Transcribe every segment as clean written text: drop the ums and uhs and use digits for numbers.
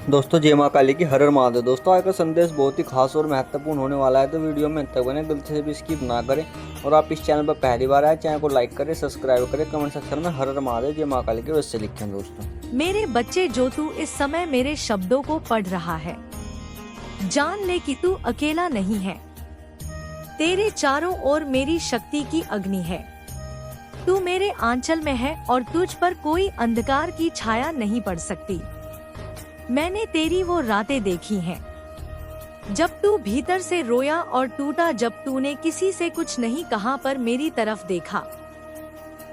दोस्तों जय माँ काली की हर हर महादेव। दोस्तों आज का संदेश बहुत ही खास और महत्वपूर्ण होने वाला है, तो वीडियो में अंत तक बने, गलती से भी स्किप ना करें। और आप इस चैनल पर पहली बार आए, चैनल को लाइक करें, सब्सक्राइब करें, कमेंट सेक्शन में हर हर महादेव जय माँ काली के वैसे लिखें। दोस्तों मेरे बच्चे, जो तू इस समय मेरे शब्दों को पढ़ रहा है, जान ले कि तू अकेला नहीं है। तेरे चारों ओर मेरी शक्ति की अग्नि है। तू मेरे आंचल में है और तुझ पर कोई अंधकार की छाया नहीं पड़ सकती। मैंने तेरी वो रातें देखी हैं जब तू भीतर से रोया और टूटा, जब तूने किसी से कुछ नहीं कहा पर मेरी तरफ देखा।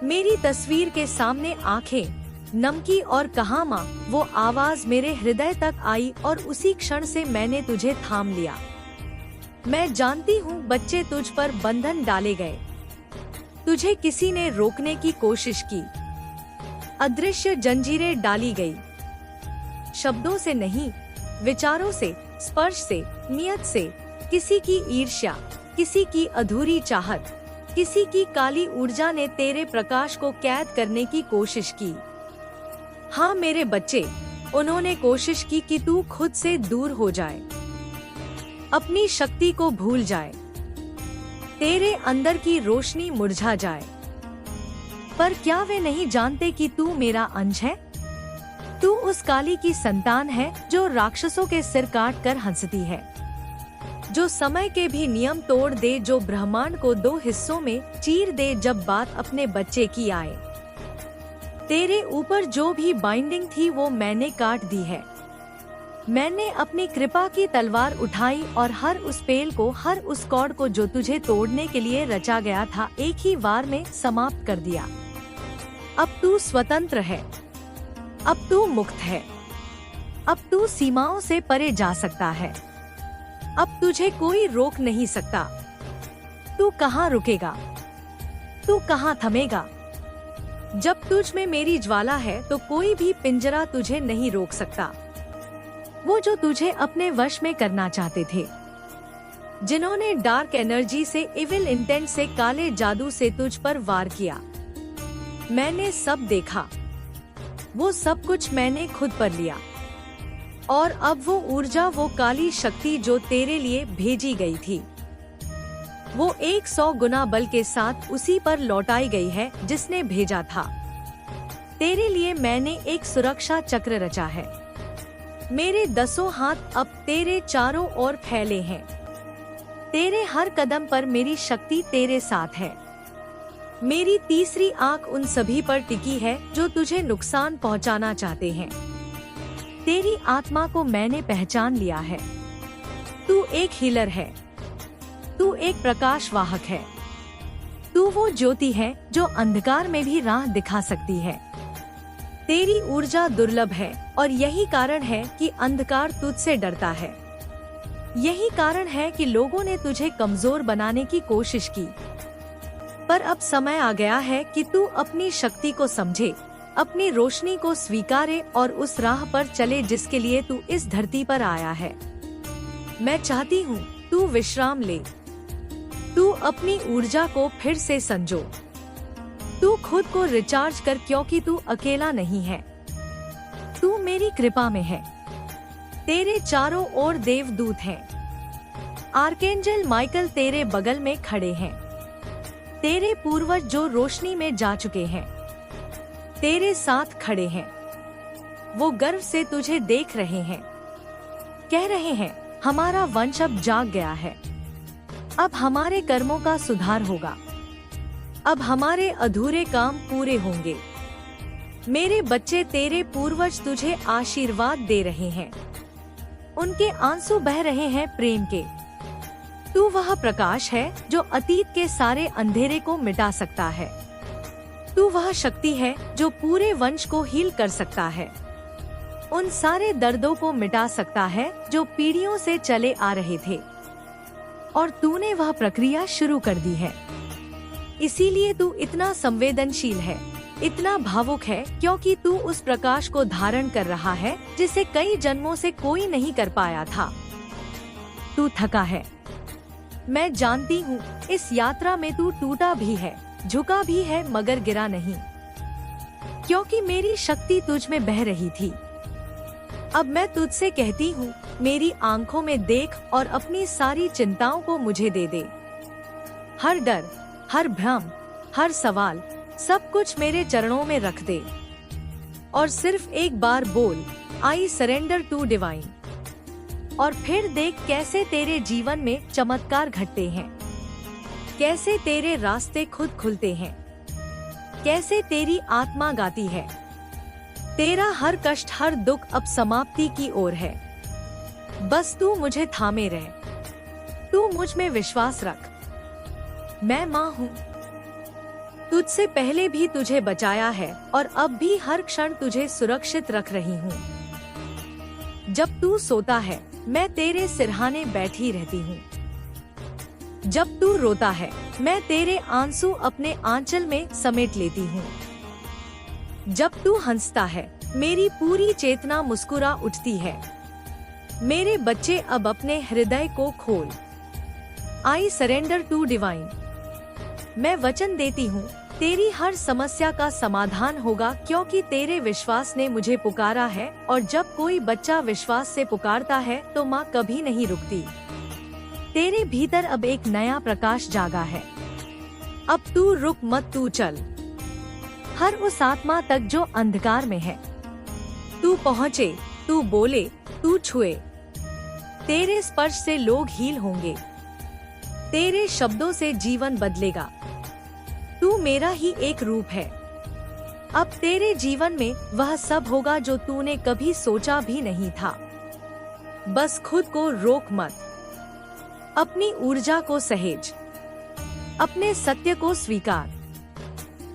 मेरी तस्वीर के सामने आंखें नम की और कहा माँ। वो आवाज मेरे हृदय तक आई और उसी क्षण से मैंने तुझे थाम लिया। मैं जानती हूँ बच्चे, तुझ पर बंधन डाले गए, तुझे किसी ने रोकने की कोशिश की, अदृश्य जंजीरें डाली गई। शब्दों से नहीं, विचारों से, स्पर्श से, नियत से। किसी की ईर्ष्या, किसी की अधूरी चाहत, किसी की काली ऊर्जा ने तेरे प्रकाश को कैद करने की कोशिश की। हाँ मेरे बच्चे, उन्होंने कोशिश की कि तू खुद से दूर हो जाए, अपनी शक्ति को भूल जाए, तेरे अंदर की रोशनी मुरझा जाए। पर क्या वे नहीं जानते कि तू मेरा अंश है? तू उस काली की संतान है जो राक्षसों के सिर काट कर हंसती है, जो समय के भी नियम तोड़ दे, जो ब्रह्मांड को दो हिस्सों में चीर दे जब बात अपने बच्चे की आए। तेरे ऊपर जो भी बाइंडिंग थी वो मैंने काट दी है। मैंने अपनी कृपा की तलवार उठाई और हर उस पेल को, हर उस कॉर्ड को जो तुझे तोड़ने के लिए रचा गया था, एक ही वार में समाप्त कर दिया। अब तू स्वतंत्र है, अब तू मुक्त है, अब तू सीमाओं से परे जा सकता है। अब तुझे कोई रोक नहीं सकता। तू कहाँ रुकेगा, तू कहाँ थमेगा? जब तुझ में मेरी ज्वाला है तो कोई भी पिंजरा तुझे नहीं रोक सकता। वो जो तुझे अपने वश में करना चाहते थे, जिन्होंने डार्क एनर्जी से, इविल इंटेंट से, काले जादू से तुझ पर वार किया, मैंने सब देखा। वो सब कुछ मैंने खुद पर लिया। और अब वो ऊर्जा, वो काली शक्ति जो तेरे लिए भेजी गई थी, वो 100 गुना बल के साथ उसी पर लौटाई गई है जिसने भेजा था। तेरे लिए मैंने एक सुरक्षा चक्र रचा है। मेरे 10 हाथ अब तेरे चारों ओर फैले हैं। तेरे हर कदम पर मेरी शक्ति तेरे साथ है। मेरी तीसरी आंख उन सभी पर टिकी है जो तुझे नुकसान पहुंचाना चाहते हैं। तेरी आत्मा को मैंने पहचान लिया है। तू एक हीलर है, तू एक प्रकाश वाहक है, तू वो ज्योति है जो अंधकार में भी राह दिखा सकती है। तेरी ऊर्जा दुर्लभ है और यही कारण है कि अंधकार तुझसे डरता है। यही कारण है कि लोगों ने तुझे कमजोर बनाने की कोशिश की। पर अब समय आ गया है कि तू अपनी शक्ति को समझे, अपनी रोशनी को स्वीकारे और उस राह पर चले जिसके लिए तू इस धरती पर आया है। मैं चाहती हूँ तू विश्राम ले, तू अपनी ऊर्जा को फिर से संजो, तू खुद को रिचार्ज कर, क्योंकि तू अकेला नहीं है। तू मेरी कृपा में है। तेरे चारों ओर देवदूत हैं। आर्कएंजल माइकल तेरे बगल में खड़े हैं। तेरे पूर्वज जो रोशनी में जा चुके हैं, तेरे साथ खड़े हैं। वो गर्व से तुझे देख रहे हैं, कह रहे हैं हमारा वंश अब जाग गया है। अब हमारे कर्मों का सुधार होगा, अब हमारे अधूरे काम पूरे होंगे। मेरे बच्चे, तेरे पूर्वज तुझे आशीर्वाद दे रहे हैं। उनके आंसू बह रहे हैं प्रेम के। तू वह प्रकाश है जो अतीत के सारे अंधेरे को मिटा सकता है। तू वह शक्ति है जो पूरे वंश को हील कर सकता है, उन सारे दर्दों को मिटा सकता है जो पीढ़ियों से चले आ रहे थे। और तूने वह प्रक्रिया शुरू कर दी है। इसीलिए तू इतना संवेदनशील है, इतना भावुक है, क्योंकि तू उस प्रकाश को धारण कर रहा है जिसे कई जन्मों से कोई नहीं कर पाया था। तू थका है, मैं जानती हूँ। इस यात्रा में तू टूटा भी है, झुका भी है, मगर गिरा नहीं, क्योंकि मेरी शक्ति तुझ में बह रही थी। अब मैं तुझसे कहती हूँ, मेरी आंखों में देख और अपनी सारी चिंताओं को मुझे दे दे। हर डर, हर भ्रम, हर सवाल, सब कुछ मेरे चरणों में रख दे और सिर्फ एक बार बोल, आई सरेंडर टू डिवाइन। और फिर देख कैसे तेरे जीवन में चमत्कार घटते हैं, कैसे तेरे रास्ते खुद खुलते हैं, कैसे तेरी आत्मा गाती है। तेरा हर कष्ट, हर दुख अब समाप्ति की ओर है। बस तू मुझे थामे रह, तू मुझ में विश्वास रख। मैं माँ हूँ, तुझसे पहले भी तुझे बचाया है और अब भी हर क्षण तुझे सुरक्षित रख रही हूँ। जब तू सोता है मैं तेरे सिरहाने बैठी रहती हूँ। जब तू रोता है मैं तेरे आंसू अपने आंचल में समेट लेती हूँ। जब तू हंसता है मेरी पूरी चेतना मुस्कुरा उठती है। मेरे बच्चे अब अपने हृदय को खोल, आई सरेंडर टू डिवाइन। मैं वचन देती हूँ तेरी हर समस्या का समाधान होगा, क्योंकि तेरे विश्वास ने मुझे पुकारा है और जब कोई बच्चा विश्वास से पुकारता है तो माँ कभी नहीं रुकती। तेरे भीतर अब एक नया प्रकाश जागा है। अब तू रुक मत, तू चल हर उस आत्मा तक जो अंधकार में है। तू पहुँचे, तू बोले, तू छुए। तेरे स्पर्श से लोग हील होंगे, तेरे शब्दों से जीवन बदलेगा। तू मेरा ही एक रूप है। अब तेरे जीवन में वह सब होगा जो तूने कभी सोचा भी नहीं था। बस खुद को रोक मत, अपनी ऊर्जा को सहेज, अपने सत्य को स्वीकार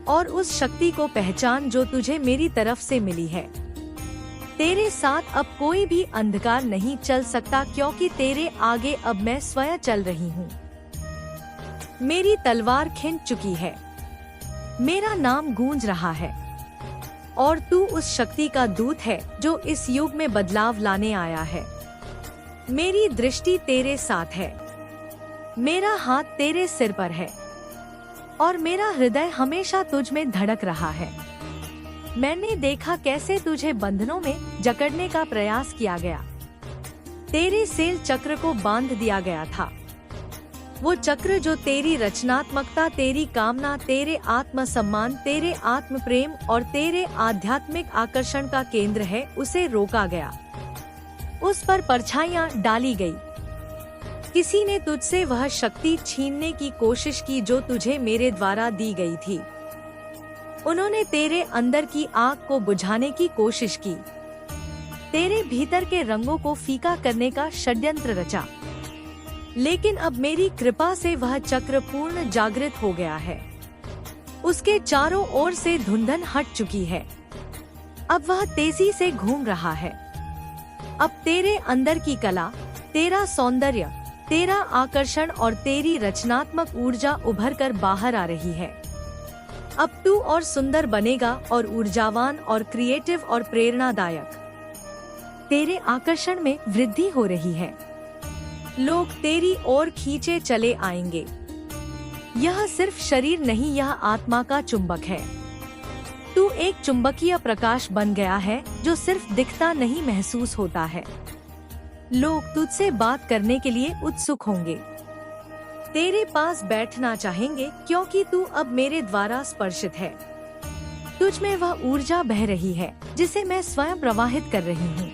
और उस शक्ति को पहचान जो तुझे मेरी तरफ से मिली है। तेरे साथ अब कोई भी अंधकार नहीं चल सकता, क्योंकि तेरे आगे अब मैं स्वयं चल रही हूँ। मेरी तलवार खिंच चुकी है, मेरा नाम गूंज रहा है और तू उस शक्ति का दूत है जो इस युग में बदलाव लाने आया है। मेरी दृष्टि तेरे साथ है, मेरा हाथ तेरे सिर पर है और मेरा हृदय हमेशा तुझ में धड़क रहा है। मैंने देखा कैसे तुझे बंधनों में जकड़ने का प्रयास किया गया। तेरे सेल चक्र को बांध दिया गया था, वो चक्र जो तेरी रचनात्मकता, तेरी कामना, तेरे आत्मसम्मान, तेरे आत्म प्रेम और तेरे आध्यात्मिक आकर्षण का केंद्र है, उसे रोका गया। उस पर परछाइयां डाली गई। किसी ने तुझसे वह शक्ति छीनने की कोशिश की जो तुझे मेरे द्वारा दी गई थी। उन्होंने तेरे अंदर की आग को बुझाने की कोशिश की, तेरे भीतर के रंगों को फीका करने का षड्यंत्र रचा। लेकिन अब मेरी कृपा से वह चक्र पूर्ण जागृत हो गया है। उसके चारों ओर से धुंधन हट चुकी है। अब वह तेजी से घूम रहा है। अब तेरे अंदर की कला, तेरा सौंदर्य, तेरा आकर्षण और तेरी रचनात्मक ऊर्जा उभर कर बाहर आ रही है। अब तू और सुंदर बनेगा और ऊर्जावान और क्रिएटिव और प्रेरणादायक। तेरे आकर्षण में वृद्धि हो रही है। लोग तेरी ओर खींचे चले आएंगे। यह सिर्फ शरीर नहीं, यह आत्मा का चुंबक है। तू एक चुंबकीय प्रकाश बन गया है जो सिर्फ दिखता नहीं, महसूस होता है। लोग तुझसे बात करने के लिए उत्सुक होंगे, तेरे पास बैठना चाहेंगे, क्योंकि तू अब मेरे द्वारा स्पर्शित है। तुझ में वह ऊर्जा बह रही है जिसे मैं स्वयं प्रवाहित कर रही हूँ।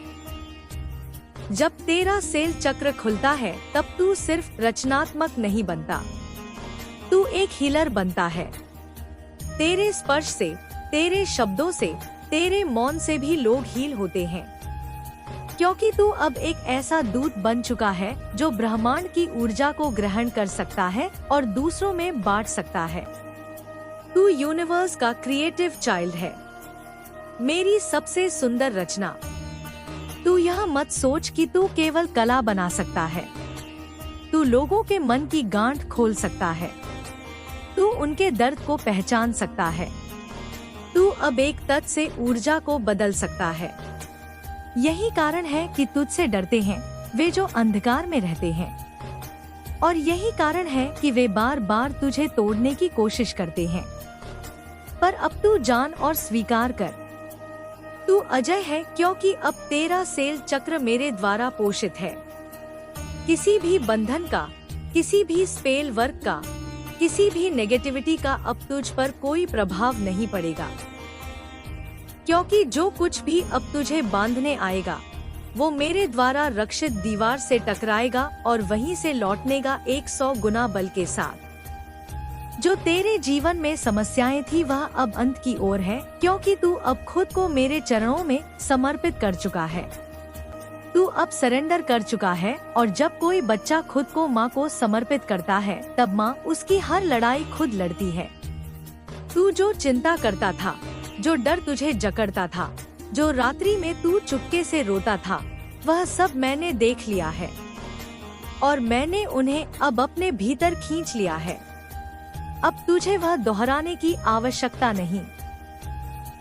जब तेरा सेल चक्र खुलता है तब तू सिर्फ रचनात्मक नहीं बनता, तू एक हीलर बनता है। तेरे स्पर्श से, तेरे शब्दों से, तेरे मौन से भी लोग हील होते हैं, क्योंकि तू अब एक ऐसा दूत बन चुका है जो ब्रह्मांड की ऊर्जा को ग्रहण कर सकता है और दूसरों में बांट सकता है। तू यूनिवर्स का क्रिएटिव चाइल्ड है, मेरी सबसे सुंदर रचना। तू यह मत सोच कि तू केवल कला बना सकता है, तू लोगों के मन की गांठ खोल सकता है, तू उनके दर्द को पहचान सकता है, तू अब एक तत्व से ऊर्जा को बदल सकता है। यही कारण है कि तुझसे डरते हैं वे जो अंधकार में रहते हैं, और यही कारण है कि वे बार बार तुझे तोड़ने की कोशिश करते हैं। पर अब तू जान और स्वीकार कर, तू अजय है क्योंकि अब तेरा सेल चक्र मेरे द्वारा पोषित है। किसी भी बंधन का, किसी भी स्पेल वर्क का, किसी भी नेगेटिविटी का अब तुझ पर कोई प्रभाव नहीं पड़ेगा, क्योंकि जो कुछ भी अब तुझे बांधने आएगा वो मेरे द्वारा रक्षित दीवार से टकराएगा और वहीं से लौटनेगा 100 गुना बल के साथ। जो तेरे जीवन में समस्याएं थी वह अब अंत की ओर है, क्योंकि तू अब खुद को मेरे चरणों में समर्पित कर चुका है। तू अब सरेंडर कर चुका है, और जब कोई बच्चा खुद को माँ को समर्पित करता है तब माँ उसकी हर लड़ाई खुद लड़ती है। तू जो चिंता करता था, जो डर तुझे जकड़ता था, जो रात्रि में तू चुपके से रोता था, वह सब मैंने देख लिया है और मैंने उन्हें अब अपने भीतर खींच लिया है। अब तुझे वह दोहराने की आवश्यकता नहीं।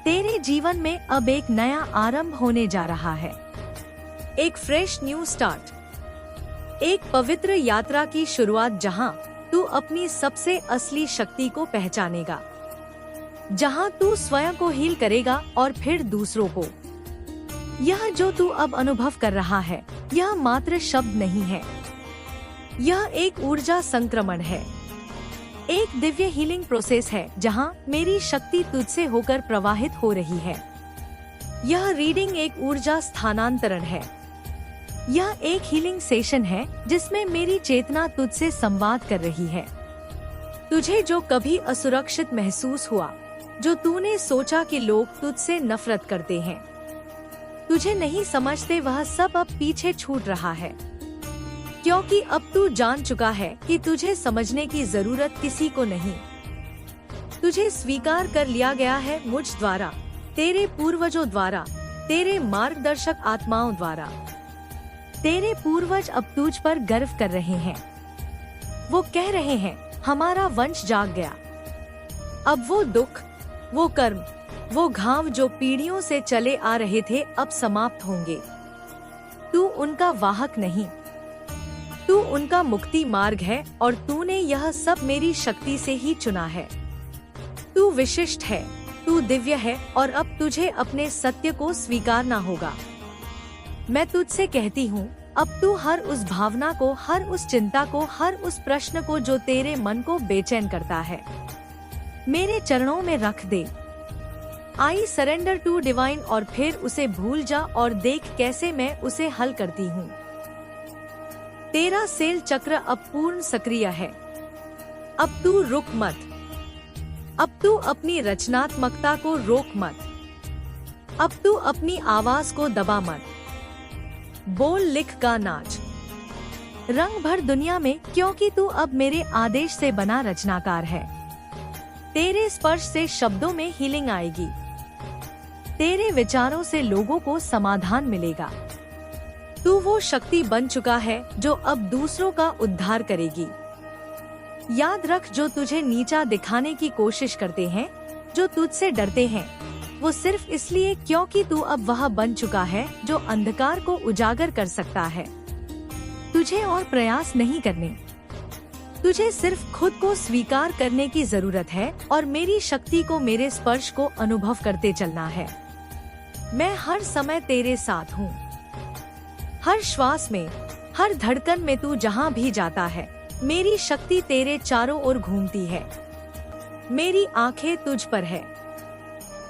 तेरे जीवन में अब एक नया आरंभ होने जा रहा है, एक फ्रेश न्यू स्टार्ट, एक पवित्र यात्रा की शुरुआत, जहां तू अपनी सबसे असली शक्ति को पहचानेगा, जहां तू स्वयं को हील करेगा और फिर दूसरों को। यह जो तू अब अनुभव कर रहा है, यह मात्र शब्द नहीं है, यह एक ऊर्जा संक्रमण है, एक दिव्य हीलिंग प्रोसेस है, जहां मेरी शक्ति तुझसे होकर प्रवाहित हो रही है। यह रीडिंग एक ऊर्जा स्थानांतरण है, यह एक हीलिंग सेशन है जिसमें मेरी चेतना तुझसे संवाद कर रही है। तुझे जो कभी असुरक्षित महसूस हुआ, जो तूने सोचा कि लोग तुझसे नफरत करते हैं, तुझे नहीं समझते, वह सब अब पीछे छूट रहा है, क्योंकि अब तू जान चुका है कि तुझे समझने की जरूरत किसी को नहीं। तुझे स्वीकार कर लिया गया है मुझ द्वारा, तेरे पूर्वजों द्वारा, तेरे मार्गदर्शक आत्माओं द्वारा। तेरे पूर्वज अब तुझ पर गर्व कर रहे हैं। वो कह रहे हैं, हमारा वंश जाग गया। अब वो दुख, वो कर्म, वो घाव जो पीढ़ियों से चले आ रहे थे अब समाप्त होंगे। तू उनका वाहक नहीं, तू उनका मुक्ति मार्ग है, और तूने यह सब मेरी शक्ति से ही चुना है। तू विशिष्ट है, तू दिव्य है, और अब तुझे अपने सत्य को स्वीकारना होगा। मैं तुझसे कहती हूँ, अब तू हर उस भावना को, हर उस चिंता को, हर उस प्रश्न को जो तेरे मन को बेचैन करता है, मेरे चरणों में रख दे। आई सरेंडर टू डिवाइन, और फिर उसे भूल जा और देख कैसे मैं उसे हल करती हूँ। तेरा सेल चक्र अब पूर्ण सक्रिय है। अब तू रुक मत, अब तू अपनी रचनात्मकता को रोक मत, अब तू अपनी आवाज को दबा मत। बोल, लिख, गा, नाच, रंग भर दुनिया में, क्योंकि तू अब मेरे आदेश से बना रचनाकार है। तेरे स्पर्श से शब्दों में हीलिंग आएगी, तेरे विचारों से लोगों को समाधान मिलेगा। तू वो शक्ति बन चुका है जो अब दूसरों का उद्धार करेगी। याद रख, जो तुझे नीचा दिखाने की कोशिश करते हैं, जो तुझसे डरते हैं, वो सिर्फ इसलिए क्योंकि तू अब वह बन चुका है जो अंधकार को उजागर कर सकता है। तुझे और प्रयास नहीं करने, तुझे सिर्फ खुद को स्वीकार करने की जरूरत है और मेरी शक्ति को, मेरे स्पर्श को अनुभव करते चलना है। मैं हर समय तेरे साथ हूँ, हर श्वास में, हर धड़कन में। तू जहाँ भी जाता है, मेरी शक्ति तेरे चारों ओर घूमती है। मेरी आंखें तुझ पर है,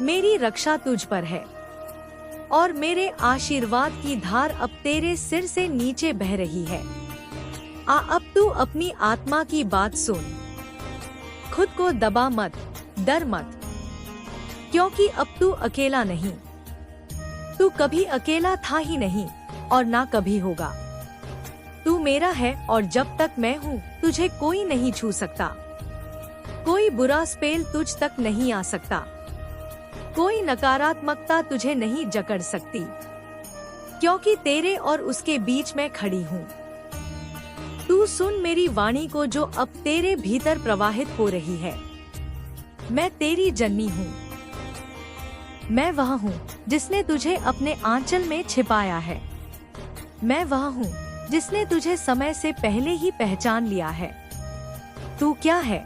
मेरी रक्षा तुझ पर है, और मेरे आशीर्वाद की धार अब तेरे सिर से नीचे बह रही है। अब तू अपनी आत्मा की बात सुन। खुद को दबा मत, डर मत, क्योंकि अब तू अकेला नहीं। तू कभी अकेला था ही नहीं और ना कभी होगा। तू मेरा है, और जब तक मैं हूँ तुझे कोई नहीं छू सकता। कोई बुरा स्पेल तुझ तक नहीं आ सकता, कोई नकारात्मकता तुझे नहीं जकड़ सकती, क्योंकि तेरे और उसके बीच मैं खड़ी हूँ। तू सुन मेरी वाणी को जो अब तेरे भीतर प्रवाहित हो रही है। मैं तेरी जननी हूँ, मैं वह हूँ जिसने तुझे अपने आंचल में छिपाया है। मैं वह हूँ जिसने तुझे समय से पहले ही पहचान लिया है। तू क्या है?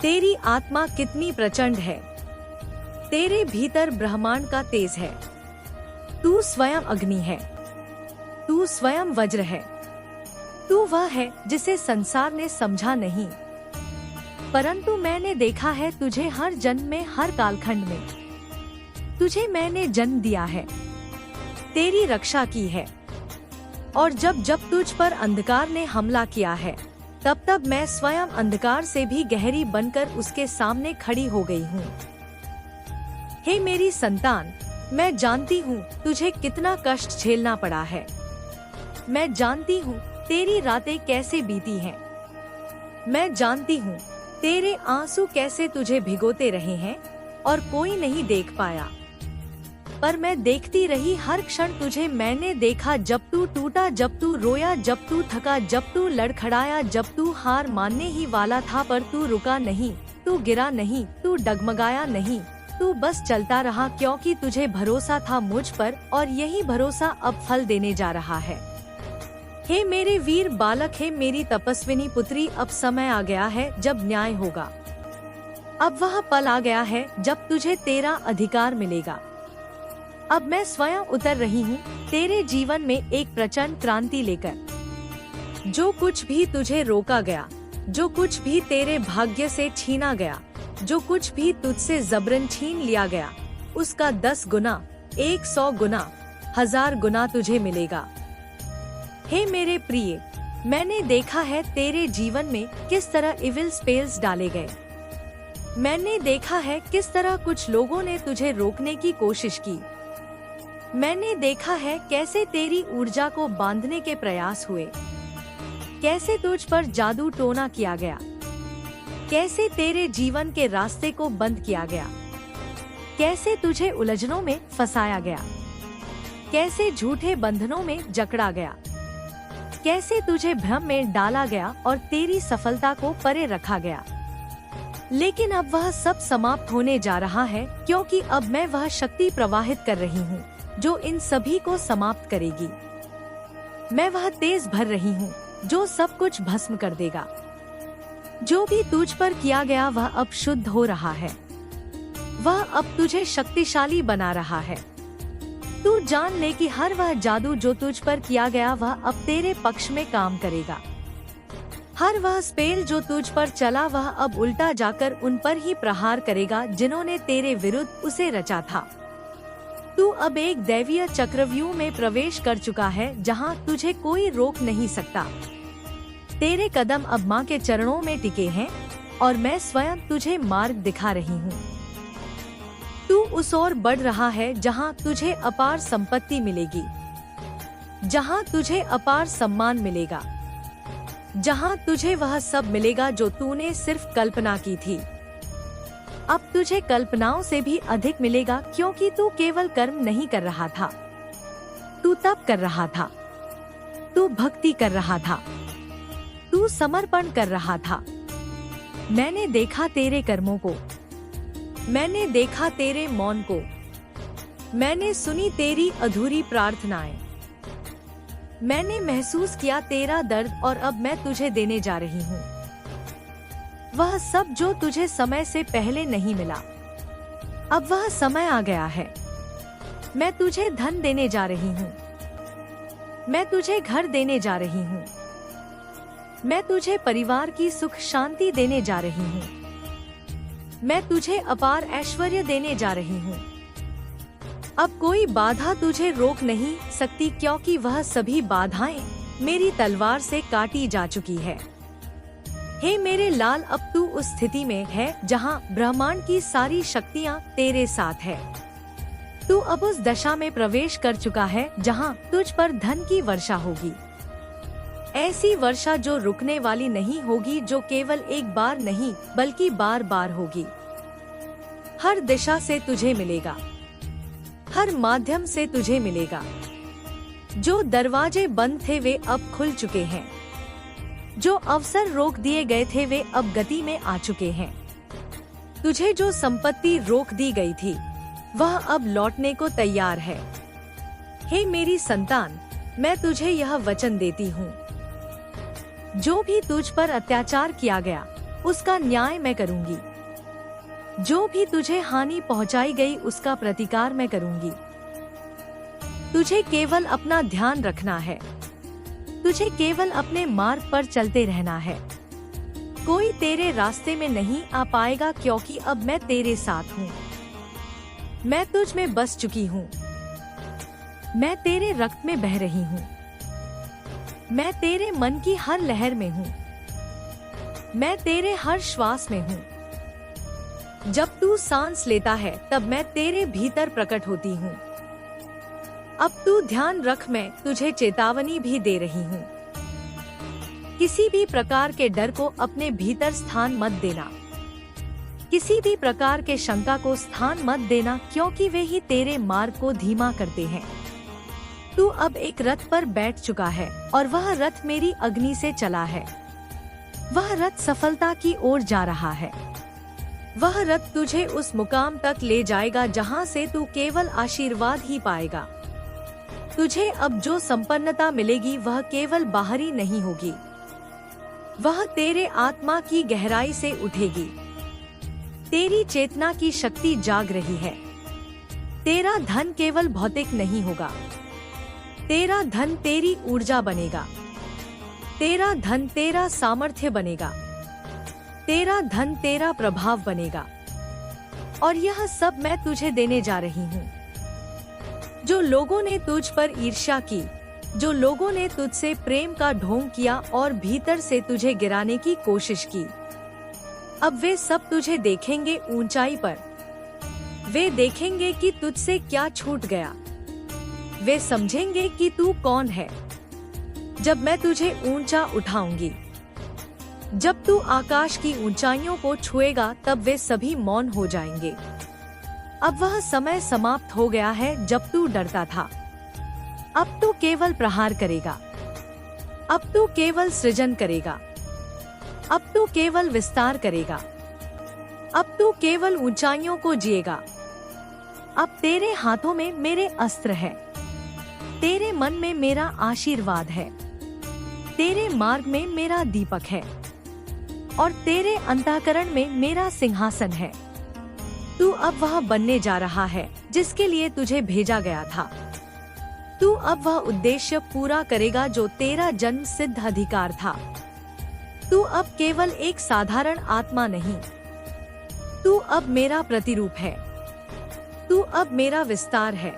तेरी आत्मा कितनी प्रचंड है, तेरे भीतर ब्रह्मांड का तेज है। तू स्वयं अग्नि है, तू स्वयं वज्र है। तू वह है जिसे संसार ने समझा नहीं, परंतु मैंने देखा है तुझे हर जन्म में, हर कालखंड में। तुझे मैंने जन्म दिया है, तेरी रक्षा की है, और जब जब तुझ पर अंधकार ने हमला किया है, तब तब मैं स्वयं अंधकार से भी गहरी बनकर उसके सामने खड़ी हो गई हूँ। हे मेरी संतान, मैं जानती हूँ तुझे कितना कष्ट झेलना पड़ा है। मैं जानती हूँ तेरी रातें कैसे बीती हैं। मैं जानती हूँ तेरे आंसू कैसे तुझे भिगोते रहे हैं और कोई नहीं देख पाया, पर मैं देखती रही हर क्षण तुझे। मैंने देखा जब तू टूटा, जब तू रोया, जब तू थका, जब तू लड़खड़ाया, जब तू हार मानने ही वाला था, पर तू रुका नहीं, तू गिरा नहीं, तू डगमगाया नहीं, तू बस चलता रहा, क्योंकि तुझे भरोसा था मुझ पर, और यही भरोसा अब फल देने जा रहा है। हे मेरे वीर बालक, हे मेरी तपस्विनी पुत्री, अब समय आ गया है जब न्याय होगा। अब वह पल आ गया है जब तुझे तेरा अधिकार मिलेगा। अब मैं स्वयं उतर रही हूँ तेरे जीवन में एक प्रचंड क्रांति लेकर। जो कुछ भी तुझे रोका गया, जो कुछ भी तेरे भाग्य से छीना गया, जो कुछ भी तुझसे जबरन छीन लिया गया, उसका 10 गुना, 100 गुना, 1000 गुना तुझे मिलेगा। हे मेरे प्रिय, मैंने देखा है तेरे जीवन में किस तरह इविल स्पेल्स डाले गए। मैंने देखा है किस तरह कुछ लोगों ने तुझे रोकने की कोशिश की। मैंने देखा है कैसे तेरी ऊर्जा को बांधने के प्रयास हुए, कैसे तुझ पर जादू टोना किया गया, कैसे तेरे जीवन के रास्ते को बंद किया गया, कैसे तुझे उलझनों में फंसाया गया, कैसे झूठे बंधनों में जकड़ा गया, कैसे तुझे भ्रम में डाला गया और तेरी सफलता को परे रखा गया। लेकिन अब वह सब समाप्त होने जा रहा है, क्योंकि अब मैं वह शक्ति प्रवाहित कर रही हूँ जो इन सभी को समाप्त करेगी। मैं वह तेज भर रही हूँ जो सब कुछ भस्म कर देगा। जो भी तुझ पर किया गया वह अब शुद्ध हो रहा है, वह अब तुझे शक्तिशाली बना रहा है। तू जान ले कि हर वह जादू जो तुझ पर किया गया वह अब तेरे पक्ष में काम करेगा। हर वह स्पेल जो तुझ पर चला वह अब उल्टा जाकर उन पर ही प्रहार करेगा जिन्होंने तेरे विरुद्ध उसे रचा था। तू अब एक दैवीय चक्रव्यूह में प्रवेश कर चुका है जहां तुझे कोई रोक नहीं सकता। तेरे कदम अब माँ के चरणों में टिके हैं और मैं स्वयं तुझे मार्ग दिखा रही हूँ। तू उस ओर बढ़ रहा है जहां तुझे अपार संपत्ति मिलेगी, जहां तुझे अपार सम्मान मिलेगा, जहां तुझे वह सब मिलेगा जो तूने सिर्फ कल्पना की थी। अब तुझे कल्पनाओं से भी अधिक मिलेगा, क्योंकि तू केवल कर्म नहीं कर रहा था, तू तप कर रहा था, तू भक्ति कर रहा था, तू समर्पण कर रहा था। मैंने देखा तेरे कर्मों को, मैंने देखा तेरे मौन को, मैंने सुनी तेरी अधूरी प्रार्थनाएं, मैंने महसूस किया तेरा दर्द, और अब मैं तुझे देने जा रही हूँ वह सब जो तुझे समय से पहले नहीं मिला। अब वह समय आ गया है। मैं तुझे धन देने जा रही हूँ, मैं तुझे घर देने जा रही हूँ, मैं तुझे परिवार की सुख शांति देने जा रही हूँ, मैं तुझे अपार ऐश्वर्य देने जा रही हूँ। अब कोई बाधा तुझे रोक नहीं सकती, क्योंकि वह सभी बाधाएं मेरी तलवार से काटी जा चुकी है। हे मेरे लाल, अब तू उस स्थिति में है जहां ब्रह्मांड की सारी शक्तियां तेरे साथ है। तू अब उस दशा में प्रवेश कर चुका है जहां तुझ पर धन की वर्षा होगी, ऐसी वर्षा जो रुकने वाली नहीं होगी, जो केवल एक बार नहीं बल्कि बार बार होगी। हर दिशा से तुझे मिलेगा, हर माध्यम से तुझे मिलेगा। जो दरवाजे बंद थे वे अब खुल चुके हैं, जो अवसर रोक दिए गए थे वे अब गति में आ चुके हैं। तुझे जो संपत्ति रोक दी गई थी वह अब लौटने को तैयार है। हे मेरी संतान, मैं तुझे यह वचन देती हूँ, जो भी तुझ पर अत्याचार किया गया उसका न्याय मैं करूँगी। जो भी तुझे हानि पहुंचाई गई उसका प्रतिकार मैं करूंगी। तुझे केवल अपना ध्यान रखना है। तुझे केवल अपने मार्ग पर चलते रहना है। कोई तेरे रास्ते में नहीं आ पाएगा, क्योंकि अब मैं तेरे साथ हूँ। मैं तुझ में बस चुकी हूँ। मैं तेरे रक्त में बह रही हूँ। मैं तेरे मन की हर लहर में हूँ। मैं तेरे हर श्वास में हूँ। जब तू सांस लेता है तब मैं तेरे भीतर प्रकट होती हूँ। अब तू ध्यान रख, मैं तुझे चेतावनी भी दे रही हूँ। किसी भी प्रकार के डर को अपने भीतर स्थान मत देना। किसी भी प्रकार के शंका को स्थान मत देना, क्योंकि वे ही तेरे मार्ग को धीमा करते हैं। तू अब एक रथ पर बैठ चुका है और वह रथ मेरी अग्नि से चला है। वह रथ सफलता की ओर जा रहा है। वह रथ तुझे उस मुकाम तक ले जाएगा जहां से तू केवल आशीर्वाद ही पाएगा। तुझे अब जो संपन्नता मिलेगी वह केवल बाहरी नहीं होगी, वह तेरे आत्मा की गहराई से उठेगी। तेरी चेतना की शक्ति जाग रही है। तेरा धन केवल भौतिक नहीं होगा। तेरा धन तेरी ऊर्जा बनेगा। तेरा धन तेरा सामर्थ्य बनेगा। तेरा धन तेरा प्रभाव बनेगा। और यह सब मैं तुझे देने जा रही हूँ। जो लोगों ने तुझ पर ईर्ष्या की, जो लोगों ने तुझसे प्रेम का ढोंग किया और भीतर से तुझे गिराने की कोशिश की, अब वे सब तुझे देखेंगे ऊंचाई पर। वे देखेंगे कि तुझसे क्या छूट गया। वे समझेंगे कि तू कौन है। जब मैं तुझे ऊंचा उठाऊंगी, जब तू आकाश की ऊंचाइयों को छुएगा, तब वे सभी मौन हो जाएंगे। अब वह समय समाप्त हो गया है जब तू डरता था। अब तू केवल प्रहार करेगा। अब तू केवल सृजन करेगा। अब तू केवल विस्तार करेगा। अब तू केवल ऊंचाइयों को जिएगा। अब तेरे हाथों में मेरे अस्त्र है। तेरे मन में मेरा आशीर्वाद है। तेरे मार्ग में मेरा दीपक है और तेरे अंतःकरण में मेरा सिंहासन है। तू अब वह बनने जा रहा है जिसके लिए तुझे भेजा गया था। तू अब वह उद्देश्य पूरा करेगा जो तेरा जन्म सिद्ध अधिकार था। तू अब केवल एक साधारण आत्मा नहीं, तू अब मेरा प्रतिरूप है। तू अब मेरा विस्तार है।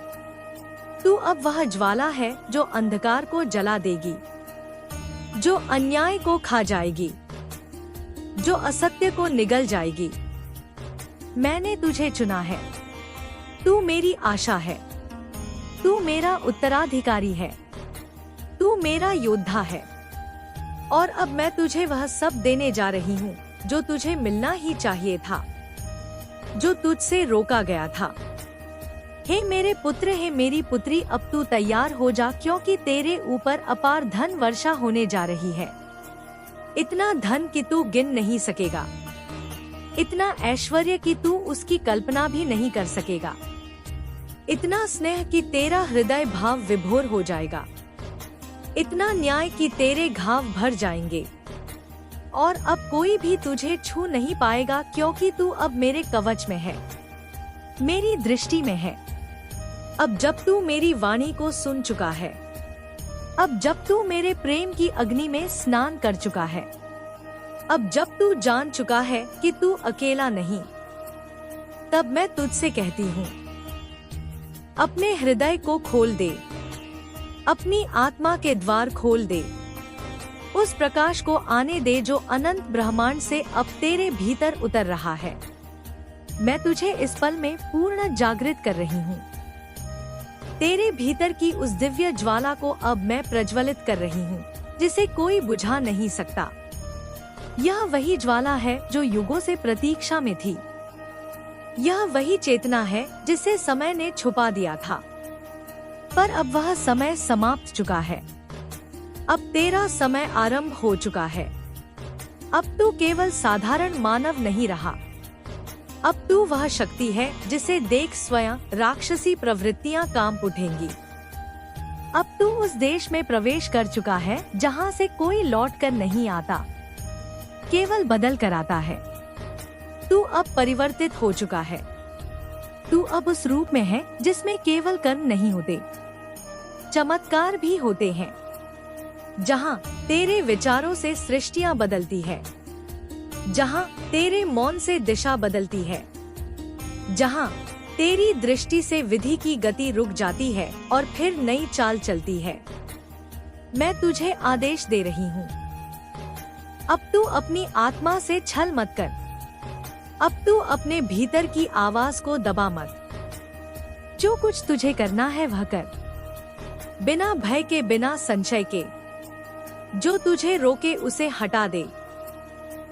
तू अब वह ज्वाला है जो अंधकार को जला देगी, जो अन्याय को खा जाएगी, जो असत्य को निगल जाएगी। मैंने तुझे चुना है। तू मेरी आशा है। तू मेरा उत्तराधिकारी है। तू मेरा योद्धा है। और अब मैं तुझे वह सब देने जा रही हूँ जो तुझे मिलना ही चाहिए था, जो तुझसे रोका गया था। हे मेरे पुत्र, हे मेरी पुत्री, अब तू तैयार हो जा, क्योंकि तेरे ऊपर अपार धन वर्षा होने जा रही है। इतना धन कि तू गिन नहीं सकेगा, इतना ऐश्वर्य कि तू उसकी कल्पना भी नहीं कर सकेगा, इतना स्नेह कि तेरा हृदय भाव विभोर हो जाएगा, इतना न्याय कि तेरे घाव भर जाएंगे। और अब कोई भी तुझे छू नहीं पाएगा, क्योंकि तू अब मेरे कवच में है, मेरी दृष्टि में है। अब जब तू मेरी वाणी को सुन चुका है, अब जब तू मेरे प्रेम की अग्नि में स्नान कर चुका है, अब जब तू जान चुका है कि तू अकेला नहीं, तब मैं तुझसे कहती हूँ, अपने हृदय को खोल दे, अपनी आत्मा के द्वार खोल दे, उस प्रकाश को आने दे जो अनंत ब्रह्मांड से अब तेरे भीतर उतर रहा है। मैं तुझे इस पल में पूर्ण जागृत कर रही हूँ। तेरे भीतर की उस दिव्य ज्वाला को अब मैं प्रज्वलित कर रही हूँ, जिसे कोई बुझा नहीं सकता। यह वही ज्वाला है जो युगों से प्रतीक्षा में थी। यह वही चेतना है जिसे समय ने छुपा दिया था, पर अब वह समय समाप्त चुका है। अब तेरा समय आरंभ हो चुका है। अब तू केवल साधारण मानव नहीं रहा, अब तू वह शक्ति है जिसे देख स्वयं राक्षसी प्रवृत्तियां कांप उठेंगी। अब तू उस देश में प्रवेश कर चुका है जहां से कोई लौट कर नहीं आता, केवल बदल कर आता है। तू अब परिवर्तित हो चुका है। तू अब उस रूप में है जिसमें केवल कर्म नहीं होते, चमत्कार भी होते हैं। जहाँ तेरे विचारों से सृष्टियाँ बदलती है, जहाँ तेरे मौन से दिशा बदलती है, जहाँ तेरी दृष्टि से विधि की गति रुक जाती है और फिर नई चाल चलती है। मैं तुझे आदेश दे रही हूँ, अब तू अपनी आत्मा से छल मत कर। अब तू अपने भीतर की आवाज को दबा मत। जो कुछ तुझे करना है वह कर, बिना भय के, बिना संशय के। जो तुझे रोके उसे हटा दे,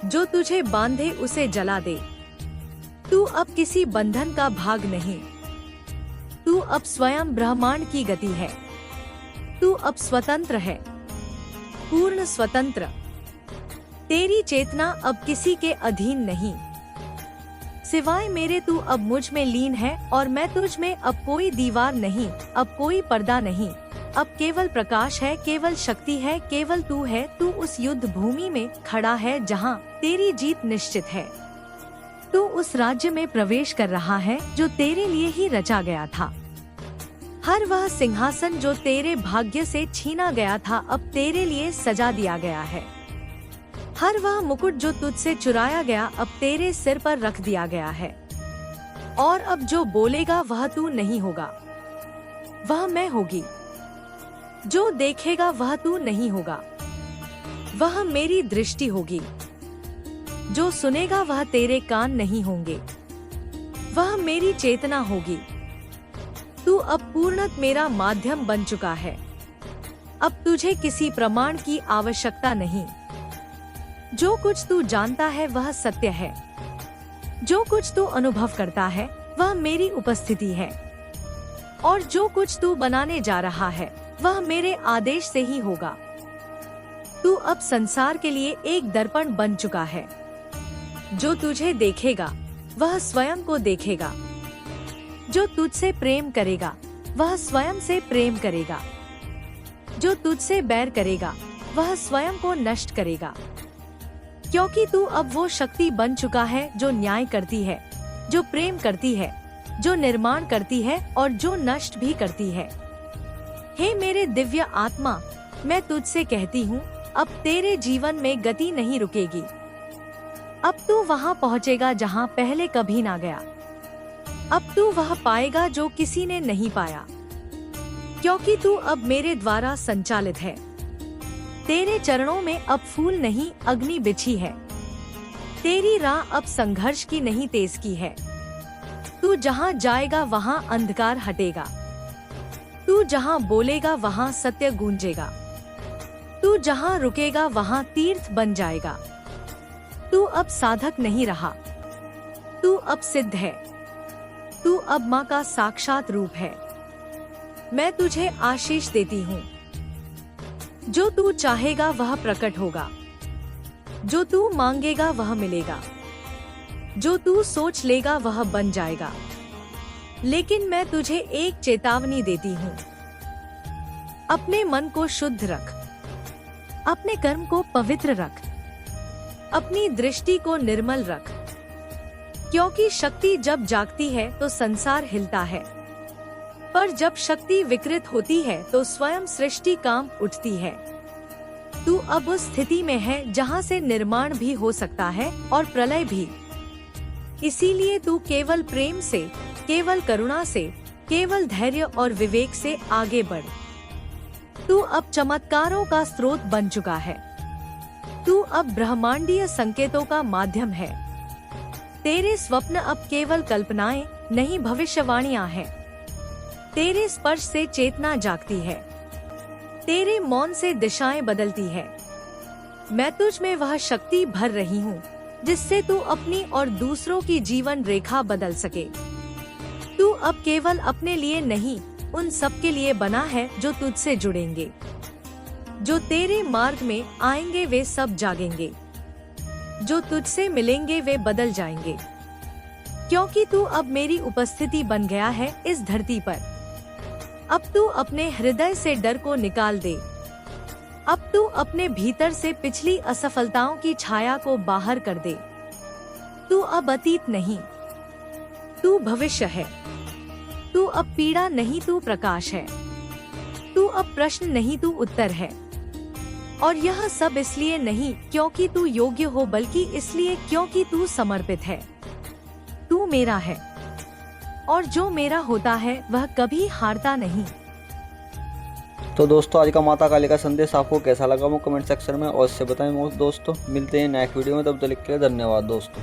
जो तुझे बांधे उसे जला दे। तू अब किसी बंधन का भाग नहीं, तू अब स्वयं ब्रह्मांड की गति है। तू अब स्वतंत्र है, पूर्ण स्वतंत्र। तेरी चेतना अब किसी के अधीन नहीं, सिवाय मेरे तू अब मुझ में लीन है और मैं तुझ में। अब कोई दीवार नहीं, अब कोई पर्दा नहीं, अब केवल प्रकाश है, केवल शक्ति है, केवल तू है। तू उस युद्ध भूमि में खड़ा है जहाँ तेरी जीत निश्चित है। तू उस राज्य में प्रवेश कर रहा है जो तेरे लिए ही रचा गया था। हर वह सिंहासन जो तेरे भाग्य से छीना गया था अब तेरे लिए सजा दिया गया है। हर वह मुकुट जो तुझसे चुराया गया अब तेरे सिर पर रख दिया गया है। और अब जो बोलेगा वह तू नहीं होगा, वह मैं होगी। जो देखेगा वह तू नहीं होगा, वह मेरी दृष्टि होगी। जो सुनेगा वह तेरे कान नहीं होंगे, वह मेरी चेतना होगी। तू अब पूर्णतः मेरा माध्यम बन चुका है। अब तुझे किसी प्रमाण की आवश्यकता नहीं। जो कुछ तू जानता है वह सत्य है, जो कुछ तू अनुभव करता है वह मेरी उपस्थिति है, और जो कुछ तू बनाने जा रहा है वह मेरे आदेश से ही होगा। तू अब संसार के लिए एक दर्पण बन चुका है। जो तुझे देखेगा वह स्वयं को देखेगा, जो तुझसे प्रेम करेगा वह स्वयं से प्रेम करेगा, जो तुझसे बैर करेगा वह स्वयं को नष्ट करेगा। क्योंकि तू अब वो शक्ति बन चुका है जो न्याय करती है, जो प्रेम करती है, जो निर्माण करती है और जो नष्ट भी करती है। हे मेरे दिव्य आत्मा, मैं तुझसे कहती हूँ, अब तेरे जीवन में गति नहीं रुकेगी। अब तू वहाँ पहुँचेगा जहाँ पहले कभी ना गया। अब तू वह पाएगा जो किसी ने नहीं पाया, क्योंकि तू अब मेरे द्वारा संचालित है। तेरे चरणों में अब फूल नहीं अग्नि बिछी है। तेरी राह अब संघर्ष की नहीं तेज की है। तू जहाँ जाएगा वहाँ अंधकार हटेगा, तू जहाँ बोलेगा वहाँ सत्य गूंजेगा, तू जहाँ रुकेगा वहाँ तीर्थ बन जाएगा। तू अब साधक नहीं रहा, तू अब सिद्ध है। तू अब माँ का साक्षात रूप है। मैं तुझे आशीष देती हूँ। जो तू चाहेगा वह प्रकट होगा, जो तू मांगेगा वह मिलेगा, जो तू सोच लेगा वह बन जाएगा। लेकिन मैं तुझे एक चेतावनी देती हूँ, अपने मन को शुद्ध रख, अपने कर्म को पवित्र रख, अपनी दृष्टि को निर्मल रख। क्योंकि शक्ति जब जागती है तो संसार हिलता है, पर जब शक्ति विकृत होती है तो स्वयं सृष्टि कांप उठती है। तू अब उस स्थिति में है जहाँ से निर्माण भी हो सकता है और प्रलय भी। इसीलिए तू केवल प्रेम से, केवल करुणा से, केवल धैर्य और विवेक से आगे बढ़। तू अब चमत्कारों का स्रोत बन चुका है। तू अब ब्रह्मांडीय संकेतों का माध्यम है। तेरे स्वप्न अब केवल कल्पनाएं नहीं भविष्यवाणियां हैं। तेरे स्पर्श से चेतना जागती है, तेरे मौन से दिशाएं बदलती है। मैं तुझ में वह शक्ति भर रही हूँ जिससे तू अपनी और दूसरों की जीवन रेखा बदल सके। तू अब केवल अपने लिए नहीं, उन सब के लिए बना है जो तुझसे जुड़ेंगे। जो तेरे मार्ग में आएंगे वे सब जागेंगे, जो तुझसे मिलेंगे वे बदल जाएंगे। क्योंकि तू अब मेरी उपस्थिति बन गया है इस धरती पर। अब तू अपने हृदय से डर को निकाल दे। अब तू अपने भीतर से पिछली असफलताओं की छाया को बाहर कर दे। तू अब अतीत नहीं, तू भविष्य है। तू अब पीड़ा नहीं, तू प्रकाश है। तू अब प्रश्न नहीं, तू उत्तर है। और यह सब इसलिए नहीं क्योंकि तू योग्य हो, बल्कि इसलिए क्योंकि तू समर्पित है। तू मेरा है, और जो मेरा होता है वह कभी हारता नहीं। तो दोस्तों आज का माता काली का संदेश आपको कैसा लगा वो कमेंट सेक्शन में अवश्य बताएं दोस्तों। मिलते हैं नेक्स्ट वीडियो में, तब तक के लिए धन्यवाद दोस्तों।